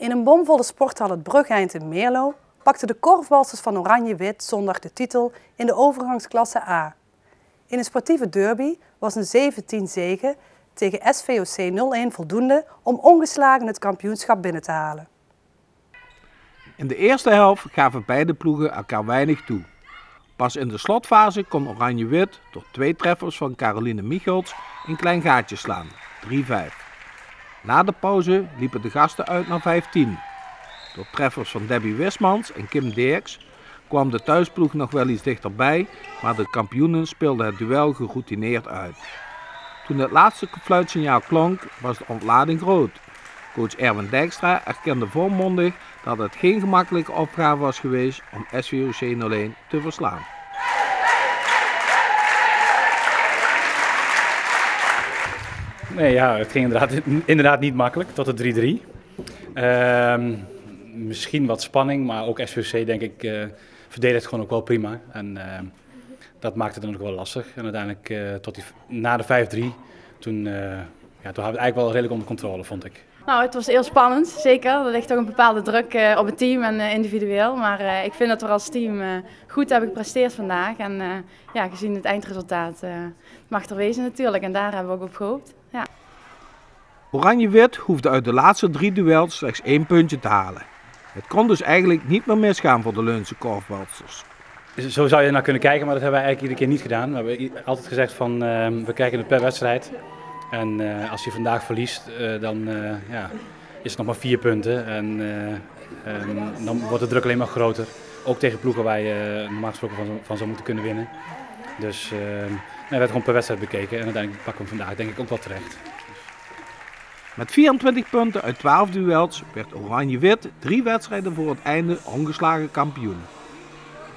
In een bomvolle sporthal het Brugeind in Meerlo pakten de korfbalsters van Oranje-Wit zondag de titel in de overgangsklasse A. In een sportieve derby was een 17 zege tegen SVOC 0-1 voldoende om ongeslagen het kampioenschap binnen te halen. In de eerste helft gaven beide ploegen elkaar weinig toe. Pas in de slotfase kon Oranje-Wit door 2 treffers van Caroline Michels een klein gaatje slaan, 3-5. Na de pauze liepen de gasten uit naar 5-10. Door treffers van Debbie Wismans en Kim Dirks kwam de thuisploeg nog wel iets dichterbij, maar de kampioenen speelden het duel geroutineerd uit. Toen het laatste fluitsignaal klonk, was de ontlading groot. Coach Erwin Dijkstra erkende volmondig dat het geen gemakkelijke opgave was geweest om SVOC 01 te verslaan. Nee, ja, het ging inderdaad niet makkelijk, tot de 3-3. Misschien wat spanning, maar ook SVOC denk ik verdedigt gewoon ook wel prima. En dat maakte het dan ook wel lastig. En uiteindelijk na de 5-3, toen hadden we het eigenlijk wel redelijk onder controle, vond ik. Nou, het was heel spannend, zeker. Er ligt toch een bepaalde druk op het team en individueel. Maar ik vind dat we als team goed hebben gepresteerd vandaag. En gezien het eindresultaat mag er wezen natuurlijk. En daar hebben we ook op gehoopt. Ja. Oranje-Wit hoefde uit de laatste 3 duels slechts 1 puntje te halen. Het kon dus eigenlijk niet meer misgaan voor de Leunse korfbalsters. Zo zou je er naar kunnen kijken, maar dat hebben wij eigenlijk iedere keer niet gedaan. We hebben altijd gezegd van we kijken het per wedstrijd. En als je vandaag verliest, dan is het nog maar 4 punten. En dan wordt de druk alleen maar groter. Ook tegen ploegen waar je normaal gesproken van zou moeten kunnen winnen. Dus we werd gewoon per wedstrijd bekeken. En uiteindelijk pakken we hem vandaag denk ik ook wel terecht. Met 24 punten uit 12 duels werd Oranje-Wit 3 wedstrijden voor het einde ongeslagen kampioen.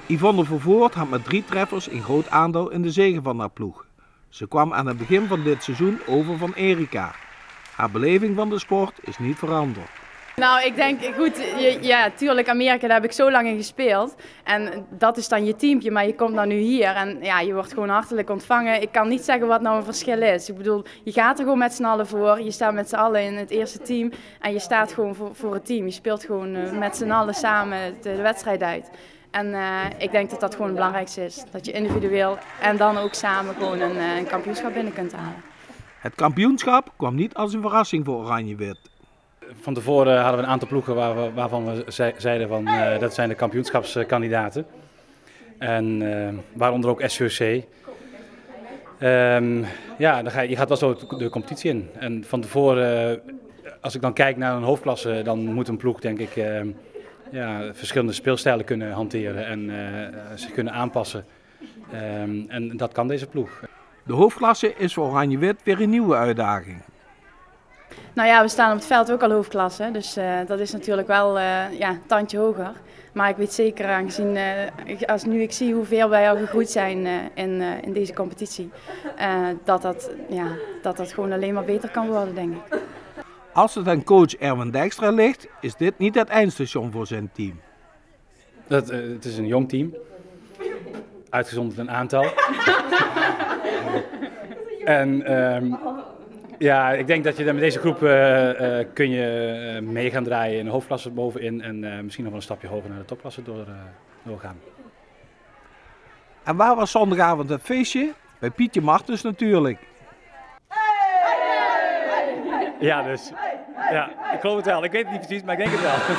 Yvonne Vervoort had met 3 treffers een groot aandeel in de zege van haar ploeg. Ze kwam aan het begin van dit seizoen over van Erika. Haar beleving van de sport is niet veranderd. Nou, ik denk, goed, tuurlijk, Amerika, daar heb ik zo lang in gespeeld. En dat is dan je teampje, maar je komt dan nu hier en ja, je wordt gewoon hartelijk ontvangen. Ik kan niet zeggen wat nou een verschil is. Ik bedoel, je gaat er gewoon met z'n allen voor. Je staat met z'n allen in het eerste team en je staat gewoon voor het team. Je speelt gewoon met z'n allen samen de wedstrijd uit. En ik denk dat dat gewoon het belangrijkste is. Dat je individueel en dan ook samen gewoon een kampioenschap binnen kunt halen. Het kampioenschap kwam niet als een verrassing voor Oranje-Wit. Van tevoren hadden we een aantal ploegen waarvan we zeiden van dat zijn de kampioenschapskandidaten. En waaronder ook SVOC. Je gaat wel zo de competitie in. En van tevoren, als ik dan kijk naar een hoofdklasse, dan moet een ploeg denk ik verschillende speelstijlen kunnen hanteren en zich kunnen aanpassen. En dat kan deze ploeg. De hoofdklasse is voor Oranje-Wit weer een nieuwe uitdaging. Nou ja, we staan op het veld ook al hoofdklasse, dus dat is natuurlijk wel een tandje hoger. Maar ik weet zeker, aangezien als nu ik zie hoeveel wij al gegroeid zijn in deze competitie, dat gewoon alleen maar beter kan worden, denk ik. Als het aan coach Erwin Dijkstra ligt, is dit niet het eindstation voor zijn team. Het is een jong team, uitgezonderd een aantal. En ik denk dat je met deze groep kun je mee gaan draaien in de hoofdklasse bovenin en misschien nog wel een stapje hoger naar de topklasse doorgaan. En waar was zondagavond het feestje? Bij Pietje Martens natuurlijk. Ja, dus. Ja, ik geloof het wel. Ik weet het niet precies, maar ik denk het wel.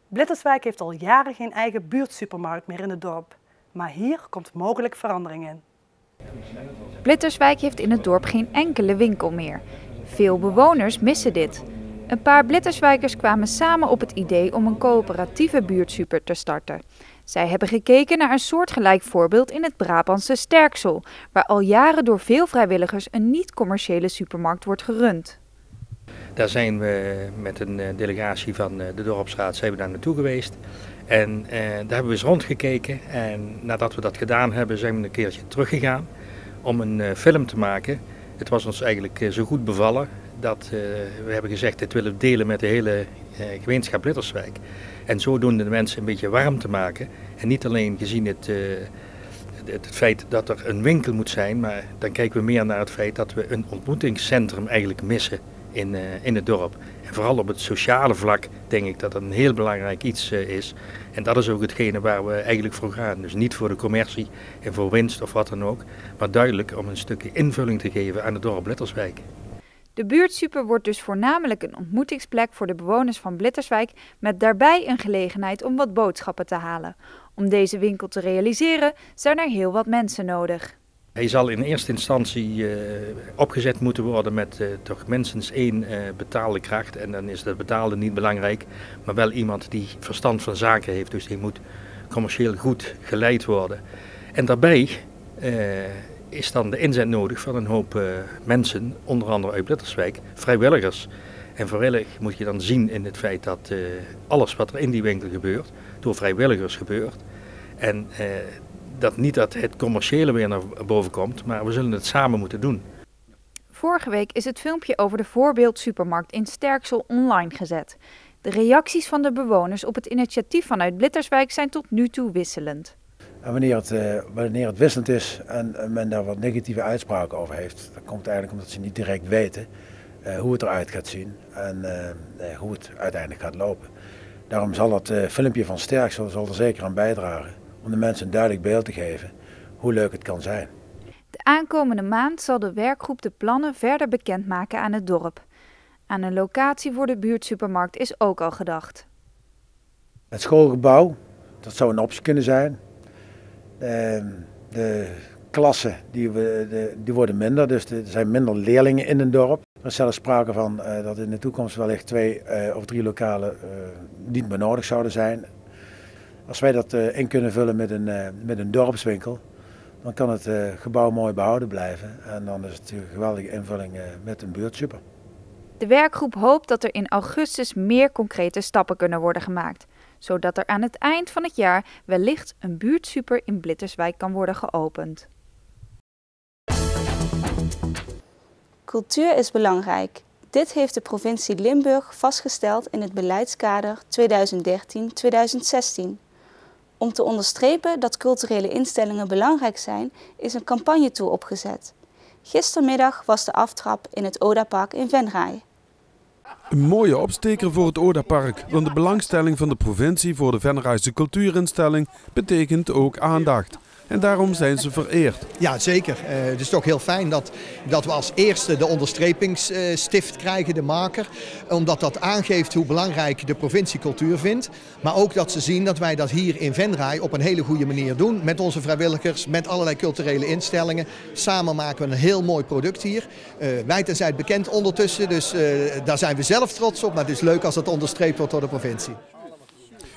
Blitterswijk heeft al jaren geen eigen buurtsupermarkt meer in het dorp. Maar hier komt mogelijk verandering in. Blitterswijk heeft in het dorp geen enkele winkel meer. Veel bewoners missen dit. Een paar Blitterswijkers kwamen samen op het idee om een coöperatieve buurtsuper te starten. Zij hebben gekeken naar een soortgelijk voorbeeld in het Brabantse Sterksel, waar al jaren door veel vrijwilligers een niet-commerciële supermarkt wordt gerund. Daar zijn we met een delegatie van de dorpsraad zijn we daar naartoe geweest. En daar hebben we eens rondgekeken. En nadat we dat gedaan hebben, zijn we een keertje teruggegaan om een film te maken. Het was ons eigenlijk zo goed bevallen we hebben gezegd, dit willen we delen met de hele gemeenschap Blitterswijk. En zodoende de mensen een beetje warm te maken. En niet alleen gezien het feit dat er een winkel moet zijn, maar dan kijken we meer naar het feit dat we een ontmoetingscentrum eigenlijk missen in het dorp. En vooral op het sociale vlak denk ik dat dat een heel belangrijk iets is. En dat is ook hetgene waar we eigenlijk voor gaan. Dus niet voor de commercie en voor winst of wat dan ook, maar duidelijk om een stukje invulling te geven aan het dorp Blitterswijk. De buurtsuper wordt dus voornamelijk een ontmoetingsplek voor de bewoners van Blitterswijk met daarbij een gelegenheid om wat boodschappen te halen. Om deze winkel te realiseren zijn er heel wat mensen nodig. Hij zal in eerste instantie opgezet moeten worden met toch minstens 1 betaalde kracht. En dan is dat betaalde niet belangrijk, maar wel iemand die verstand van zaken heeft. Dus die moet commercieel goed geleid worden. En daarbij is dan de inzet nodig van een hoop mensen, onder andere uit Blitterswijk, vrijwilligers. En vrijwillig moet je dan zien in het feit dat alles wat er in die winkel gebeurt, door vrijwilligers gebeurt. En dat het commerciële weer naar boven komt, maar we zullen het samen moeten doen. Vorige week is het filmpje over de voorbeeldsupermarkt in Sterksel online gezet. De reacties van de bewoners op het initiatief vanuit Blitterswijk zijn tot nu toe wisselend. En wanneer het wisselend is en men daar wat negatieve uitspraken over heeft, dan komt het eigenlijk omdat ze niet direct weten hoe het eruit gaat zien en hoe het uiteindelijk gaat lopen. Daarom zal dat filmpje van Sterksel er zeker aan bijdragen om de mensen een duidelijk beeld te geven hoe leuk het kan zijn. De aankomende maand zal de werkgroep de plannen verder bekendmaken aan het dorp. Aan een locatie voor de buurtsupermarkt is ook al gedacht. Het schoolgebouw, dat zou een optie kunnen zijn. De klassen die worden minder, dus er zijn minder leerlingen in een dorp. Er is zelfs sprake van dat in de toekomst wellicht 2 of 3 lokalen niet meer nodig zouden zijn. Als wij dat in kunnen vullen met een dorpswinkel, dan kan het gebouw mooi behouden blijven. En dan is het een geweldige invulling met een buurtsuper. De werkgroep hoopt dat er in augustus meer concrete stappen kunnen worden gemaakt, zodat er aan het eind van het jaar wellicht een buurtsuper in Blitterswijk kan worden geopend. Cultuur is belangrijk. Dit heeft de provincie Limburg vastgesteld in het beleidskader 2013-2016. Om te onderstrepen dat culturele instellingen belangrijk zijn, is een campagnetour opgezet. Gistermiddag was de aftrap in het Odapark in Venray. Een mooie opsteker voor het Odapark, want de belangstelling van de provincie voor de Venrayse cultuurinstelling betekent ook aandacht. En daarom zijn ze vereerd. Ja, zeker. Het is toch heel fijn dat we als eerste de onderstrepingsstift krijgen, de maker. Omdat dat aangeeft hoe belangrijk de provincie cultuur vindt. Maar ook dat ze zien dat wij dat hier in Venray op een hele goede manier doen. Met onze vrijwilligers, met allerlei culturele instellingen. Samen maken we een heel mooi product hier. Wijd en zijd bekend ondertussen, dus daar zijn we zelf trots op. Maar het is leuk als het onderstreept wordt door de provincie.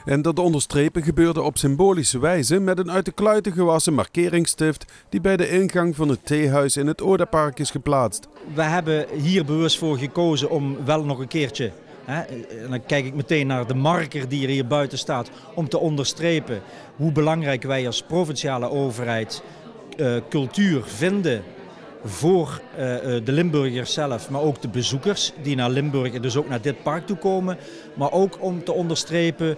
En dat onderstrepen gebeurde op symbolische wijze met een uit de kluiten gewassen markeringsstift die bij de ingang van het theehuis in het Odapark is geplaatst. We hebben hier bewust voor gekozen om wel nog een keertje, en dan kijk ik meteen naar de marker die er hier buiten staat, om te onderstrepen hoe belangrijk wij als provinciale overheid cultuur vinden voor de Limburgers zelf, maar ook de bezoekers die naar Limburg en dus ook naar dit park toe komen. Maar ook om te onderstrepen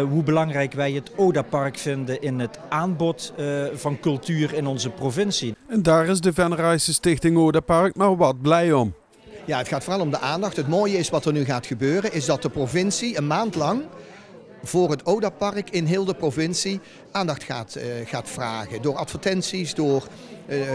hoe belangrijk wij het Odapark vinden in het aanbod van cultuur in onze provincie. En daar is de Venrayse Stichting Odapark maar wat blij om. Ja, het gaat vooral om de aandacht. Het mooie is wat er nu gaat gebeuren, is dat de provincie een maand lang voor het Odapark in heel de provincie aandacht gaat vragen. Door advertenties, door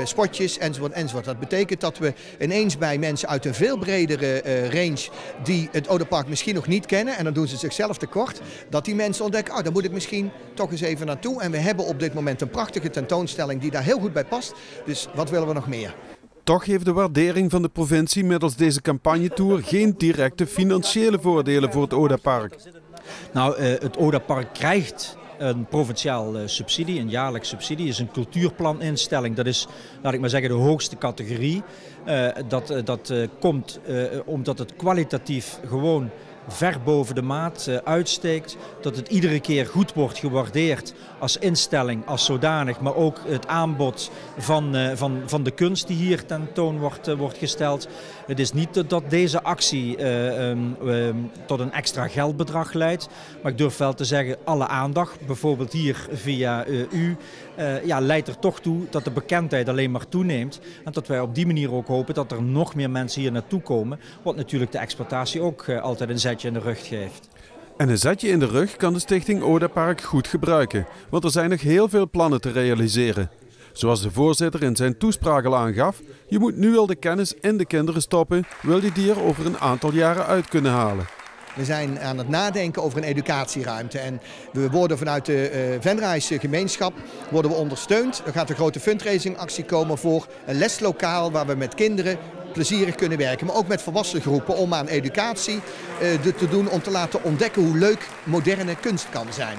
spotjes enzovoort, enzovoort. Dat betekent dat we ineens bij mensen uit een veel bredere range die het Odapark misschien nog niet kennen, en dan doen ze zichzelf tekort, dat die mensen ontdekken, daar moet ik misschien toch eens even naartoe. En we hebben op dit moment een prachtige tentoonstelling die daar heel goed bij past. Dus wat willen we nog meer? Toch heeft de waardering van de provincie middels deze campagnetour geen directe financiële voordelen voor het Odapark. Nou, het Odapark krijgt een provinciaal subsidie, een jaarlijks subsidie. Het is een cultuurplaninstelling. Dat is, laat ik maar zeggen, de hoogste categorie. Dat komt omdat het kwalitatief gewoon ver boven de maat uitsteekt. Dat het iedere keer goed wordt gewaardeerd als instelling, als zodanig. Maar ook het aanbod van de kunst die hier tentoon wordt gesteld. Het is niet dat deze actie tot een extra geldbedrag leidt. Maar ik durf wel te zeggen, alle aandacht, bijvoorbeeld hier via u, leidt er toch toe dat de bekendheid alleen maar toeneemt. En dat wij op die manier ook hopen dat er nog meer mensen hier naartoe komen. Wat natuurlijk de exploitatie ook altijd een zetje in de rug geeft. En een zetje in de rug kan de stichting Odapark goed gebruiken. Want er zijn nog heel veel plannen te realiseren. Zoals de voorzitter in zijn toespraak al aangaf, je moet nu al de kennis in de kinderen stoppen, wil je die er over een aantal jaren uit kunnen halen. We zijn aan het nadenken over een educatieruimte en we worden vanuit de Venraïsche gemeenschap ondersteund. Er gaat een grote fundraisingactie komen voor een leslokaal waar we met kinderen plezierig kunnen werken. Maar ook met volwassen groepen om aan educatie te doen om te laten ontdekken hoe leuk moderne kunst kan zijn.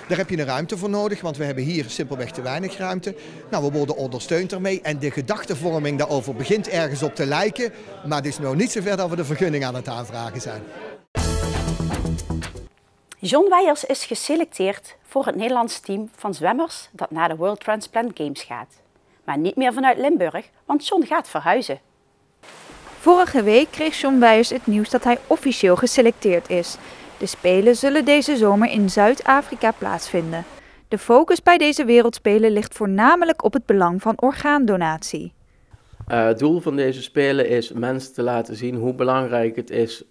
Daar heb je een ruimte voor nodig, want we hebben hier simpelweg te weinig ruimte. Nou, we worden ondersteund ermee en de gedachtenvorming daarover begint ergens op te lijken. Maar het is nog niet zover dat we de vergunning aan het aanvragen zijn. John Wijers is geselecteerd voor het Nederlands team van zwemmers dat naar de World Transplant Games gaat. Maar niet meer vanuit Limburg, want John gaat verhuizen. Vorige week kreeg John Wijers het nieuws dat hij officieel geselecteerd is. De Spelen zullen deze zomer in Zuid-Afrika plaatsvinden. De focus bij deze wereldspelen ligt voornamelijk op het belang van orgaandonatie. Het doel van deze Spelen is mensen te laten zien hoe belangrijk het is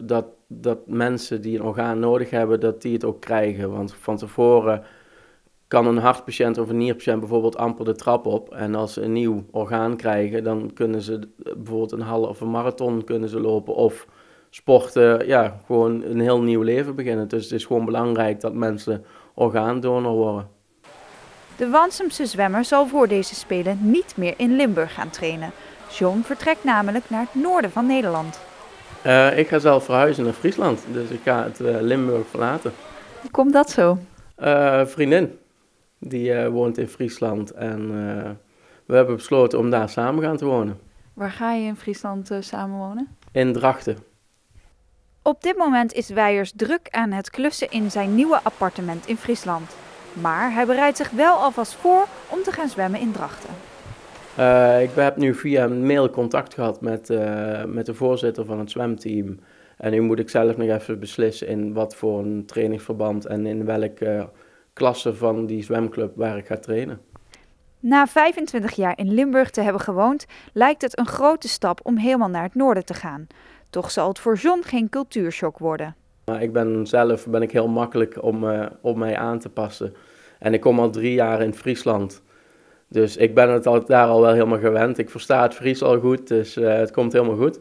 dat mensen die een orgaan nodig hebben, dat die het ook krijgen. Want van tevoren kan een hartpatiënt of een nierpatiënt bijvoorbeeld amper de trap op. En als ze een nieuw orgaan krijgen, dan kunnen ze bijvoorbeeld een halve of een marathon kunnen ze lopen of sporten, gewoon een heel nieuw leven beginnen. Dus het is gewoon belangrijk dat mensen orgaandonor worden. De Wansumse zwemmer zal voor deze Spelen niet meer in Limburg gaan trainen. John vertrekt namelijk naar het noorden van Nederland. Ik ga zelf verhuizen naar Friesland, dus ik ga het Limburg verlaten. Hoe komt dat zo? Vriendin, die woont in Friesland en we hebben besloten om daar samen gaan te wonen. Waar ga je in Friesland samenwonen? In Drachten. Op dit moment is Wijers druk aan het klussen in zijn nieuwe appartement in Friesland. Maar hij bereidt zich wel alvast voor om te gaan zwemmen in Drachten. Ik heb nu via een mail contact gehad met de voorzitter van het zwemteam. En nu moet ik zelf nog even beslissen in wat voor een trainingsverband en in welke klasse van die zwemclub waar ik ga trainen. Na 25 jaar in Limburg te hebben gewoond, lijkt het een grote stap om helemaal naar het noorden te gaan. Toch zal het voor John geen cultuurshock worden. Ik ben heel makkelijk om mij aan te passen. En ik kom al 3 jaar in Friesland. Dus ik ben het daar al wel helemaal gewend. Ik versta het Fries al goed, dus het komt helemaal goed.